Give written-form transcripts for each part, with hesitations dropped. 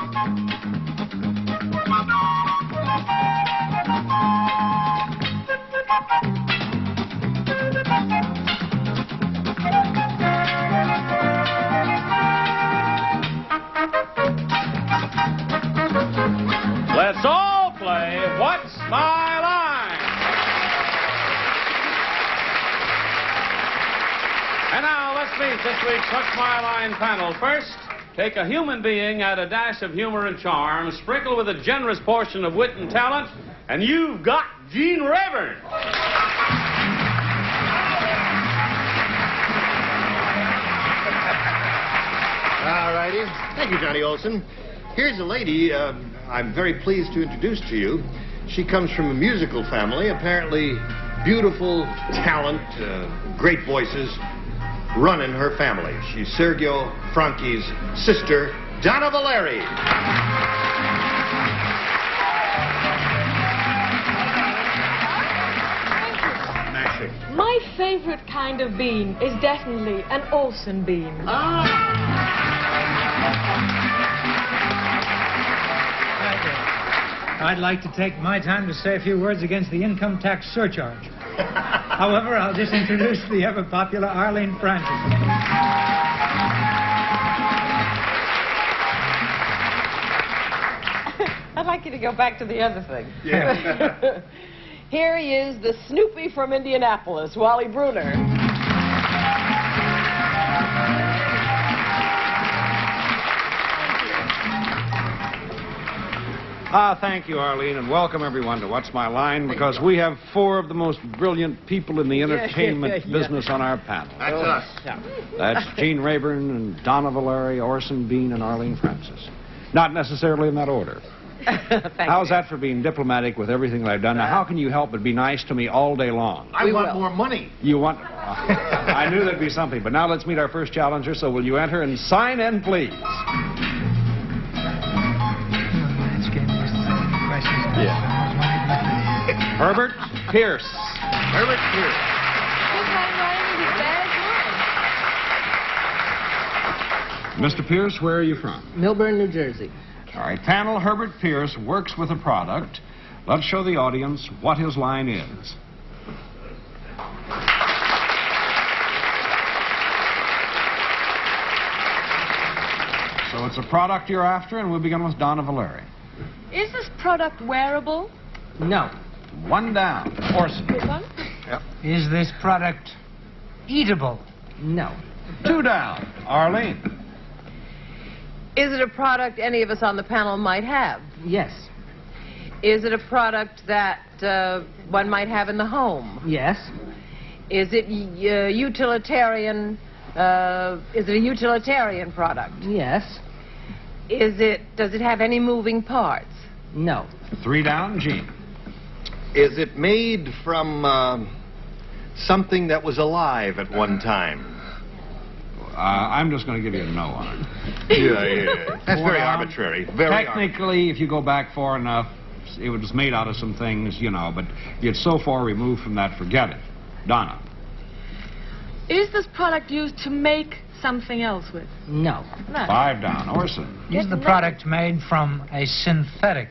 Let's all play What's My Line? And now let's meet this week's What's My Line panel. First, take a human being, add a dash of humor and charm, sprinkle with a generous portion of wit and talent, and you've got Gene Rayburn. All righty. Thank you, Johnny Olson. Here's a lady I'm very pleased to introduce to you. She comes from a musical family, apparently beautiful, talent, great voices, running her family. She's Sergio Franchi's sister, Donna Valeri. My favorite kind of bean is definitely an Olsen bean. I'd like to take my time to say a few words against the income tax surcharge. However, I'll just introduce the ever-popular Arlene Francis. I'd like you to go back to the other thing. Yeah. Here he is, the Snoopy from Indianapolis, Wally Bruner. Thank you, Arlene, and welcome everyone to What's My Line, because we have four of the most brilliant people in the entertainment business on our panel. That's us. That's Gene Rayburn and Donna Valeri, Orson Bean, and Arlene Francis. Not necessarily in that order. How's that for being diplomatic with everything that I've done? Now, how can you help but be nice to me all day long? I want more money. You want... I knew there'd be something, but now let's meet our first challenger, so will you enter and sign in, please? Herbert Pierce. Herbert Pierce. Mr. Pierce, where are you from? Milburn, New Jersey. All right, panel, Herbert Pierce works with a product. Let's show the audience what his line is. So it's a product you're after, and we'll begin with Donna Valeri. Is this product wearable? No. One down. Orson. Yep. Is this product eatable? No. Two down. Arlene. Is it a product any of us on the panel might have? Yes. Is it a product that one might have in the home? Yes. Is it utilitarian? Is it a utilitarian product? Yes. Does it have any moving parts? No. Three down. Gene. Is it made from something that was alive at one time? I'm just going to give you a no on it. Yeah. That's very arbitrary. Technically, if you go back far enough, it was made out of some things, you know, but it's so far removed from that, forget it. Donna. Is this product used to make something else with? No. Five down. Orson. Is the product made from a synthetic?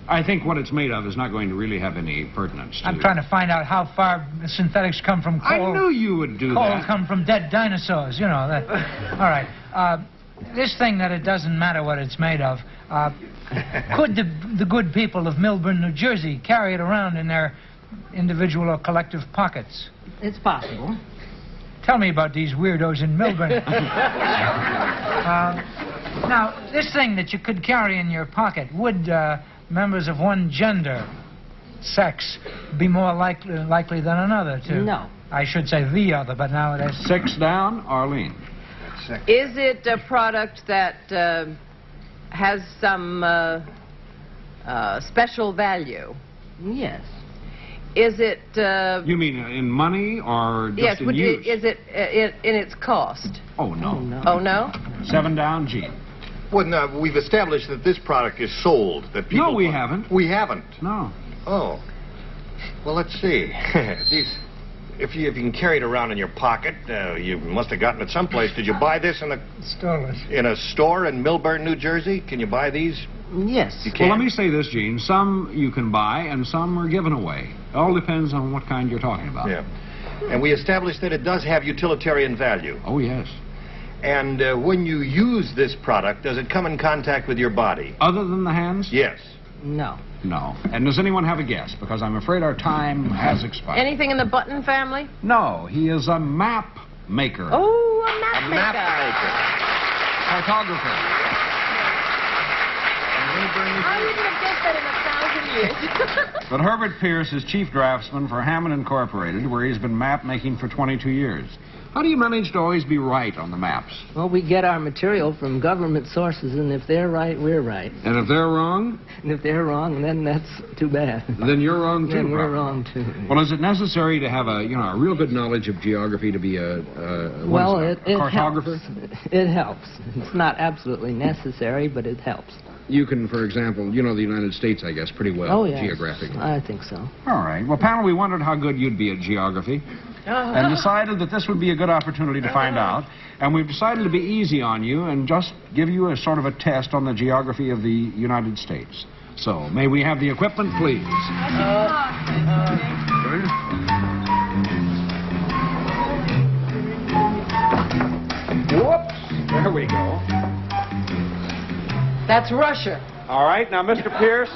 I think what it's made of is not going to really have any pertinence to... I'm trying to find out how far synthetics come from coal. I knew you would do coal that. come from dead dinosaurs, you know. That. All right. This thing that it doesn't matter what it's made of, could the good people of Milburn, New Jersey, carry it around in their individual or collective pockets? It's possible. Tell me about these weirdos in Milburn. Now, this thing that you could carry in your pocket, would members of one gender, sex, be more likely than another to? No. I should say the other, but now it is. Six down. Arlene. Is it a product that has some special value? Yes. Is it... You mean in money or just yes, in use? is it in its cost? Oh, no. Oh, no? Seven down. Gene. Well, no, we've established that this product is sold. That people No, we haven't. We haven't. No. Oh. Well, let's see. if you can carry it around in your pocket, you must have gotten it someplace. Did you buy this in a store in Millburn, New Jersey? Can you buy these? Yes. You can? Well, let me say this, Gene. Some you can buy, and some are given away. It all depends on what kind you're talking about. Yeah. And we established that it does have utilitarian value. Oh, yes. And when you use this product, does it come in contact with your body? Other than the hands? Yes. No. No. And does anyone have a guess? Because I'm afraid our time has expired. Anything in the Button family? No. He is a map maker. Oh, a map maker. Map maker. Cartographer. I wouldn't have guessed that in 1,000 years. But Herbert Pierce is chief draftsman for Hammond Incorporated, where he's been map making for 22 years. How do you manage to always be right on the maps? Well, we get our material from government sources, and if they're right, we're right. And if they're wrong? And if they're wrong, then that's too bad. Then you're wrong, too. Then we're probably. wrong, too. Well, is it necessary to have a real good knowledge of geography to be a Well, it cartographer? helps. It helps. It's not absolutely necessary, but it helps. You can, for example, you know the United States, I guess, pretty well Oh, yes. geographically. I think so. All right. Well, panel, we wondered how good you'd be at geography and decided that this would be a good opportunity to find out. And we've decided to be easy on you and just give you a sort of a test on the geography of the United States. So, may we have the equipment, please? Whoops. There we go. That's Russia. All right, now, Mr. Pierce,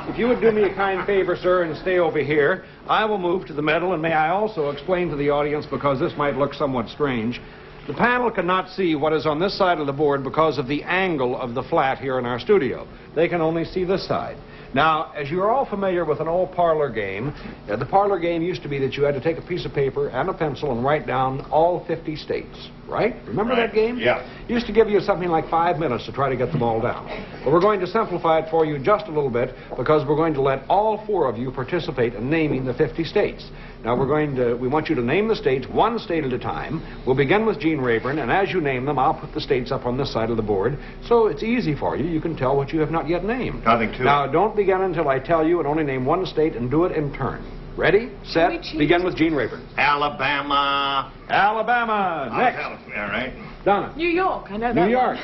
if you would do me a kind favor, sir, and stay over here, I will move to the middle, and may I also explain to the audience, because this might look somewhat strange, the panel cannot see what is on this side of the board because of the angle of the flat here in our studio. They can only see this side. Now, as you're all familiar with an old parlor game, the parlor game used to be that you had to take a piece of paper and a pencil and write down all 50 states, right? Remember that game? Yeah. It used to give you something like 5 minutes to try to get them all down. But we're going to simplify it for you just a little bit because we're going to let all 4 of you participate in naming the 50 states. Now, we want you to name the states one state at a time. We'll begin with Gene Rayburn, and as you name them, I'll put the states up on this side of the board. So it's easy for you. You can tell what you have not yet named. Nothing to it. Now, don't begin until I tell you and only name one state and do it in turn. Ready, set, begin with Gene Rayburn. Alabama. Alabama. Next. All right. Donna. New York, I know that. New York.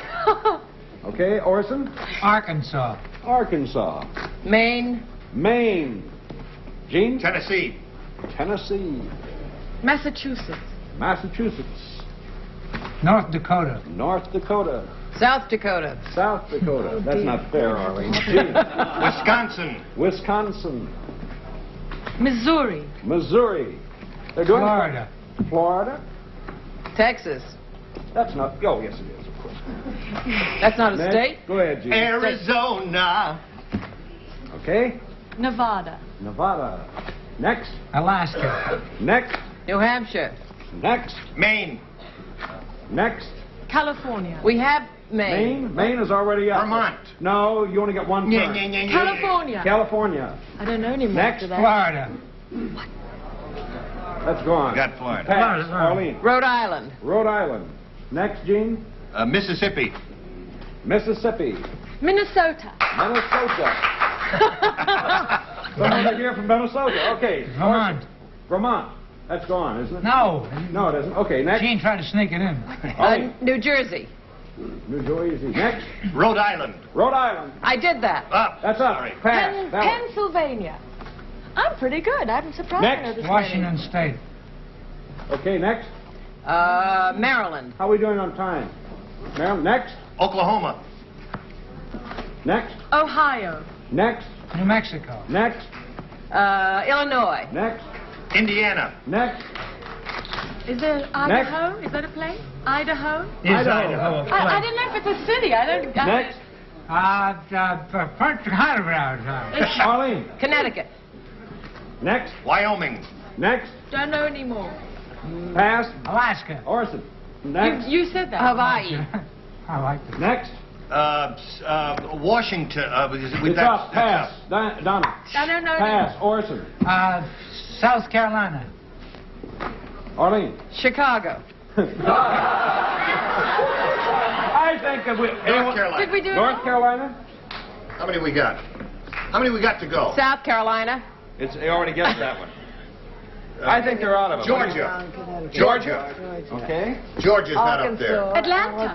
Okay, Orson. Arkansas. Arkansas. Maine. Maine. Gene. Tennessee. Tennessee. Massachusetts. Massachusetts. North Dakota. North Dakota. South Dakota. South Dakota. That's not fair, Arlene. Gene. Wisconsin. Wisconsin. Missouri. Missouri. They're doing Florida. Florida. Texas. That's not. Oh, yes, it is, of course. That's not a Next. state. Go ahead, Gene. Arizona. Okay. Nevada. Nevada. Next. Alaska. Next. New Hampshire. Next. Maine. Next. California. We have Maine. Maine is already up. Vermont. No, you only get one turn. California. California. I don't know anymore. Next. after that. Florida. That's gone. Got Florida. Pass. Florida. Arlene. Rhode Island. Rhode Island. Next, Gene. Mississippi. Mississippi. Minnesota. Minnesota. Someone here from Minnesota. Okay. Vermont. Vermont. That's gone, isn't it? No. No, it isn't. Okay, next. Gene tried to sneak it in. Arlene. New Jersey. New Jersey. Next. Rhode Island. Rhode Island. I did that. Up. That's up. Sorry. Pass. That one. Pennsylvania. I'm pretty good. I'm surprised Next. I know this Washington State. Okay, next. Maryland. How are we doing on time? Maryland. Next. Oklahoma. Next. many. Ohio. Next. New Mexico. Next. Illinois. Next. Indiana. Next. Is there Idaho? Is that a place? Idaho? Is Idaho. Idaho a I place? didn't know if it's a city. I don't. Next. Arlene. Connecticut. Next. Wyoming. Next. Don't know anymore. Pass. Alaska. Orson. Next. You said that. Hawaii. I like it. Next. Washington. It's up. Pass. Donna. I don't know Pass. Orson. South Carolina. Arlene. Chicago. I think if we... North Carolina. Did we do it North all? Carolina? How many we got? How many we got to go? South Carolina. You already guessed that one. I think they're out of it. Georgia. Georgia. Okay. Georgia's not up there. Atlanta.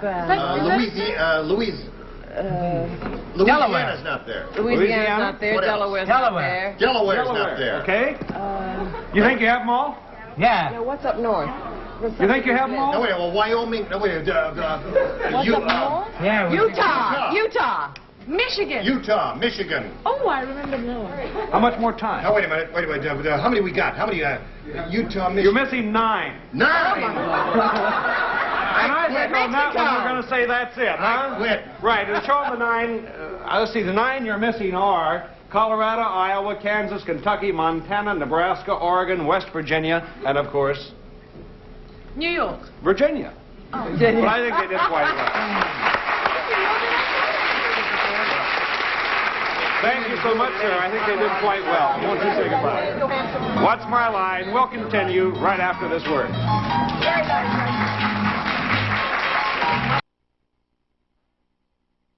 Louisiana's not there. Louisiana's not there. What else? Delaware's not there. Delaware's not there. Okay. You think you have them all? Yeah. Now, what's up north? You think you have them all? No, wait, well, Wyoming. No, wait, What's up north? Yeah. Utah. Michigan. Utah, Michigan. Oh, I remember now. How much more time? Now, wait a minute. How many we got? How many? Utah, Michigan. You're missing 9. 9. And I think on that one you're going to say that's it, huh? I quit. Right, and show them the 9. Let's see, the 9 you're missing are Colorado, Iowa, Kansas, Kentucky, Montana, Nebraska, Oregon, West Virginia, and of course, New York. Virginia. Oh. But I think they did quite well. Thank you so much, sir. I think they did quite well. Won't you say goodbye? What's my line? We'll continue right after this word.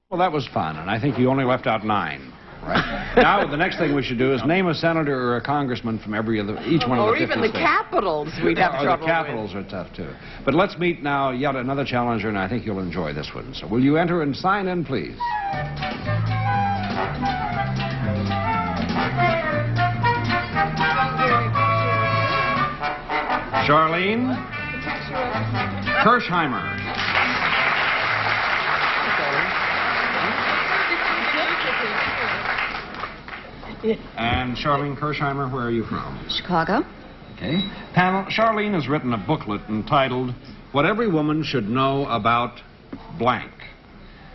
Well, that was fun, and I think you only left out 9. Right. Now, the next thing we should do is name a senator or a congressman from each one of the 50 states. Or even the capitals we'd have trouble The capitals are tough, too. But let's meet now yet another challenger, and I think you'll enjoy this one. So will you enter and sign in, please? Charlene Kirshheimer. And Charlene Kirshheimer, where are you from? Chicago. Okay. Panel, Charlene has written a booklet entitled What Every Woman Should Know About Blank.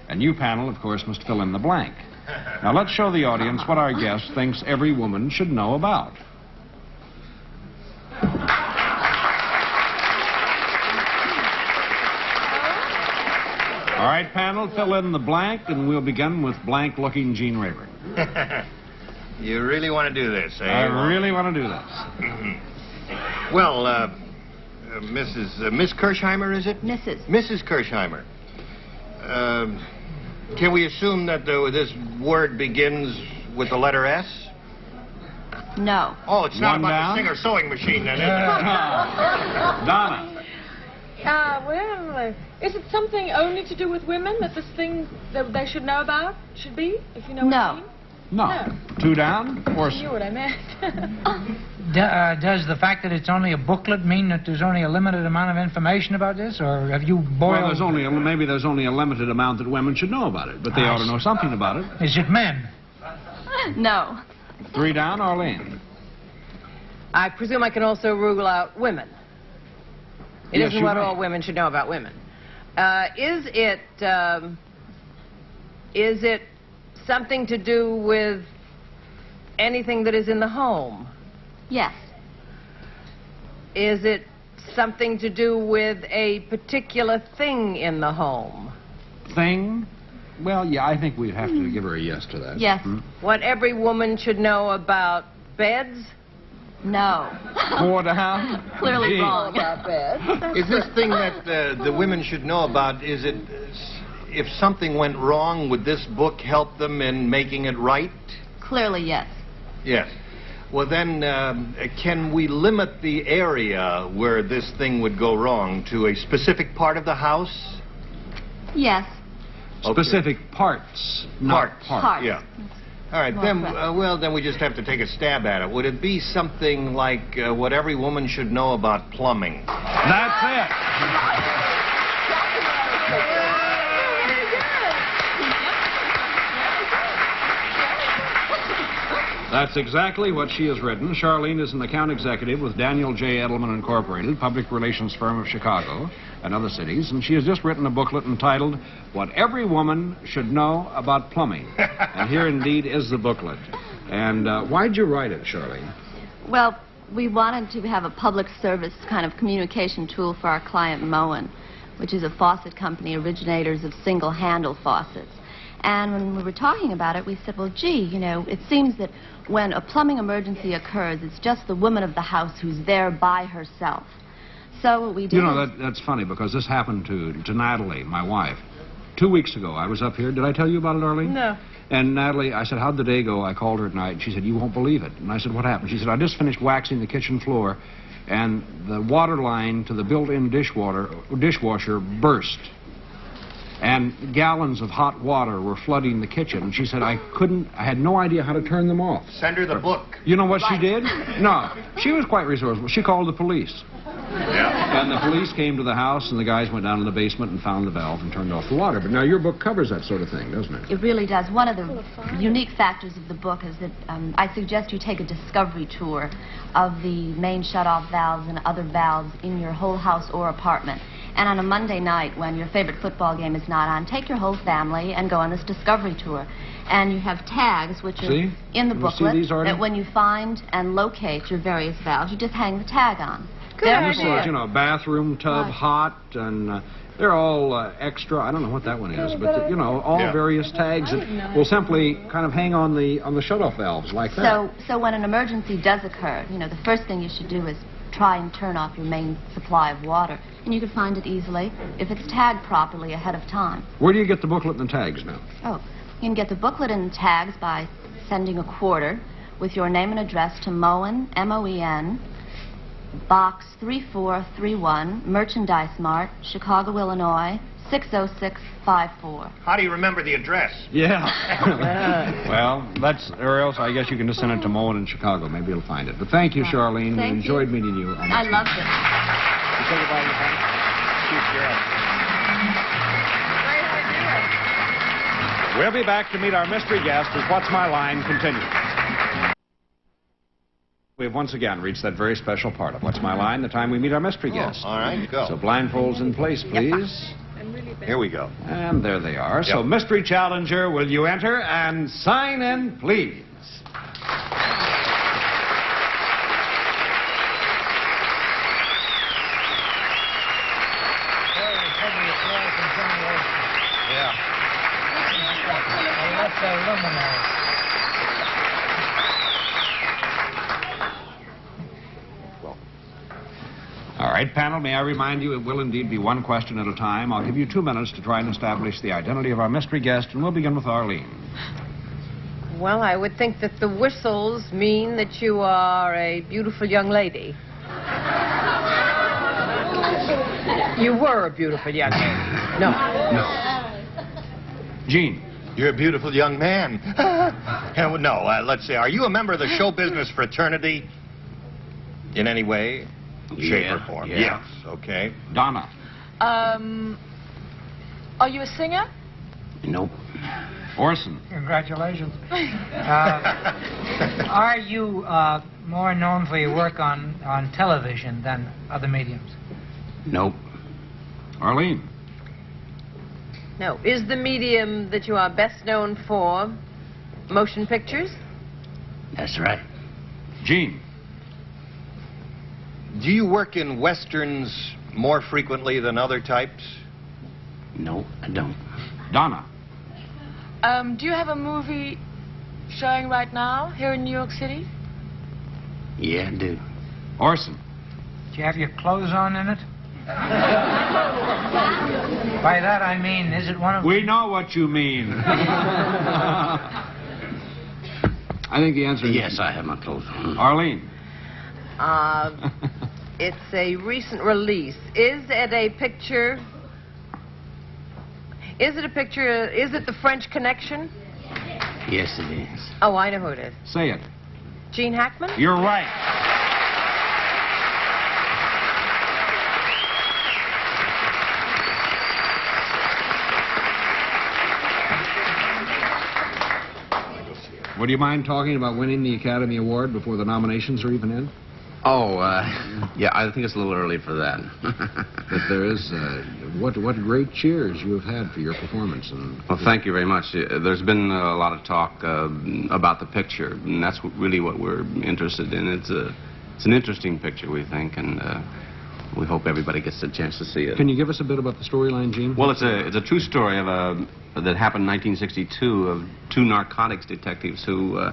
And you, panel, of course, must fill in the blank. Now, let's show the audience what our guest thinks every woman should know about. All right, panel, fill in the blank, and we'll begin with blank-looking Gene Rayburn. You really want to do this, eh? I really want to do this. Well, Miss Kirshheimer, is it? Mrs. Mrs. Kirshheimer. Can we assume that this word begins with the letter S? No. Oh, it's not One about down. the Singer sewing machine, then, is it? Donna. Well, is it something only to do with women that this thing that they should know about should be, if you know what I mean? No. No. 2 down. Or You knew what I meant. Does the fact that it's only a booklet mean that there's only a limited amount of information about this, or have you boiled? Well, maybe there's only a limited amount that women should know about it, but they ought to know something about it. Is it men? No. 3 down, Arlene. I presume I can also rule out women. It Yes, isn't you what may. all women should know about women. Is it something to do with anything that is in the home? Yes. Is it something to do with a particular thing in the home? Thing? Well, yeah, I think we'd have to give her a yes to that. Yes. What every woman should know about beds? No. 4 down. Clearly Gee. wrong. About beds. Is this thing that the women should know about, is it, if something went wrong, would this book help them in making it right? Clearly yes. Yes. Well, then, can we limit the area where this thing would go wrong to a specific part of the house? Yes. Okay. Specific parts, not parts. Parts. Yeah. All right, More then, correct. then we just have to take a stab at it. Would it be something like what every woman should know about plumbing? That's it. That's exactly what she has written. Charlene is an account executive with Daniel J. Edelman Incorporated, public relations firm of Chicago and other cities, and she has just written a booklet entitled What Every Woman Should Know About Plumbing. And here indeed is the booklet. And why'd you write it, Charlene? Well, we wanted to have a public service kind of communication tool for our client Moen, which is a faucet company, originators of single-handle faucets. And when we were talking about it, we said, well, gee, you know, it seems that when a plumbing emergency occurs, it's just the woman of the house who's there by herself. So what we did You know, that's funny, because this happened to Natalie, my wife. 2 weeks ago, I was up here. Did I tell you about it, Arlene? No. And Natalie, I said, how'd the day go? I called her at night, and she said, you won't believe it. And I said, what happened? She said, I just finished waxing the kitchen floor, and the water line to the built-in dishwasher burst. And gallons of hot water were flooding the kitchen. And she said, I had no idea how to turn them off. Send her the book. You know what she did? No. She was quite resourceful. She called the police. Yeah. And the police came to the house, and the guys went down in the basement and found the valve and turned off the water. But now your book covers that sort of thing, doesn't it? It really does. One of the unique factors of the book is that I suggest you take a discovery tour of the main shutoff valves and other valves in your whole house or apartment. And on a Monday night, when your favorite football game is not on, take your whole family and go on this discovery tour. And you have tags, which are in the booklet, that when you find and locate your various valves, you just hang the tag on. Good idea. You know, bathroom tub, hot, and they're all extra. I don't know what that one is, but, you know, all various tags that will simply kind of hang on the shutoff valves like that. So when an emergency does occur, you know, the first thing you should do is try and turn off your main supply of water. And you can find it easily if it's tagged properly ahead of time. Where do you get the booklet and the tags now? Oh, you can get the booklet and tags by sending a quarter with your name and address to Moen, M-O-E-N, Box 3431, Merchandise Mart, Chicago, Illinois, 60654. How do you remember the address? Yeah. Well, or else I guess you can just send it to Moen in Chicago. Maybe you'll find it. But thank you, Charlene. Thank we enjoyed meeting you. I loved it. You say goodbye to your friends? We'll be back to meet our mystery guest as What's My Line continues. We have once again reached that very special part of What's My Line, the time we meet our mystery guest. All right, go. So blindfolds in place, please. Here we go. And there they are. So, mystery challenger, will you enter and sign in, please? All right, panel, may I remind you, it will indeed be one question at a time. I'll give you 2 minutes to try and establish the identity of our mystery guest, and we'll begin with Arlene. Well, I would think that the whistles mean that you are a beautiful young lady. You were a beautiful young lady. No. Gene. You're a beautiful young man. No, let's see. Are you a member of the show business fraternity in any way? Shape or form? Yeah. Yes. Okay. Donna. Are you a singer? Nope. Orson. Congratulations. Are you more known for your work on television than other mediums? Nope. Arlene. No. Is the medium that you are best known for motion pictures? That's right. Gene. Do you work in westerns more frequently than other types? No, I don't. Donna. Do you have a movie showing right now here in New York City? Yeah, I do. Orson. Do you have your clothes on in it? By that I mean, is it one of... We know what you mean. I think the answer is... Yes, I have my clothes on. Arlene. It's a recent release. Is it a picture? Is it the French Connection? Yes, it is. Oh, I know who it is. Say it. Gene Hackman? You're right. Would you mind talking about winning the Academy Award before the nominations are even in? Oh, yeah, I think it's a little early for that. But there is, what great cheers you have had for your performance. Well, thank you very much. There's been a lot of talk about the picture, and that's really what we're interested in. It's an interesting picture, we think, and we hope everybody gets a chance to see it. Can you give us a bit about the storyline, Gene? Well, it's a true story of that happened in 1962 of two narcotics detectives who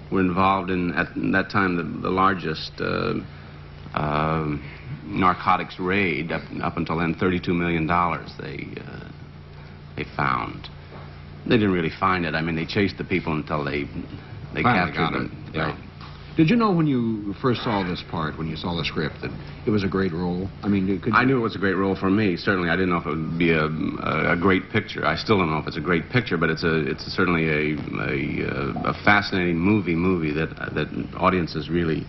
were involved in, at that time, the largest narcotics raid. Up until then, $32 million they found. They didn't really find it. I mean, they chased the people until they Finally captured got them. it. Yeah. Did you know when you first saw this part, when you saw the script, that it was a great role? I mean, I knew it was a great role for me. Certainly, I didn't know if it would be a great picture. I still don't know if it's a great picture, but it's certainly a fascinating movie that audiences really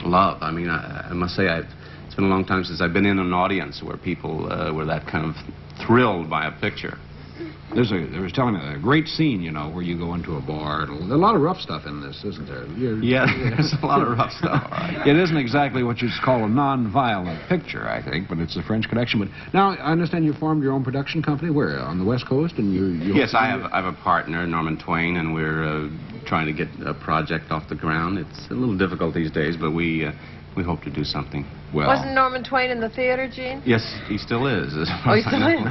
love. I mean, I must say, it's been a long time since I've been in an audience where people were that kind of thrilled by a picture. They was telling me a great scene, you know, where you go into a bar. There's a lot of rough stuff in this, isn't there? Yeah, there's a lot of rough stuff. Right. It isn't exactly what you'd call a non-violent picture, I think, but it's a French Connection. But now, I understand you formed your own production company. Where? On the West Coast? And you Yes, I have a partner, Norman Twain, and we're trying to get a project off the ground. It's a little difficult these days, but we hope to do something. Well, Wasn't Norman Twain in the theater, Gene? Yes, he still is. Oh, he still is?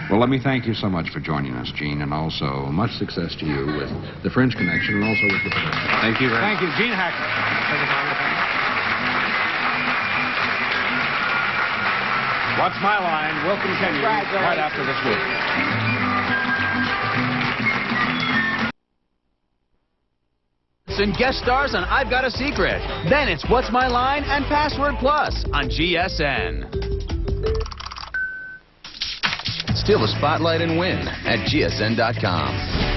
Well, let me thank you so much for joining us, Gene, and also much success to you with the French Connection and also with the production. Thank you very much. Thank you, Gene Hackman. What's My Line will continue right after this week. And guest stars on I've Got a Secret. Then it's What's My Line and Password Plus on GSN. Steal the spotlight and win at GSN.com.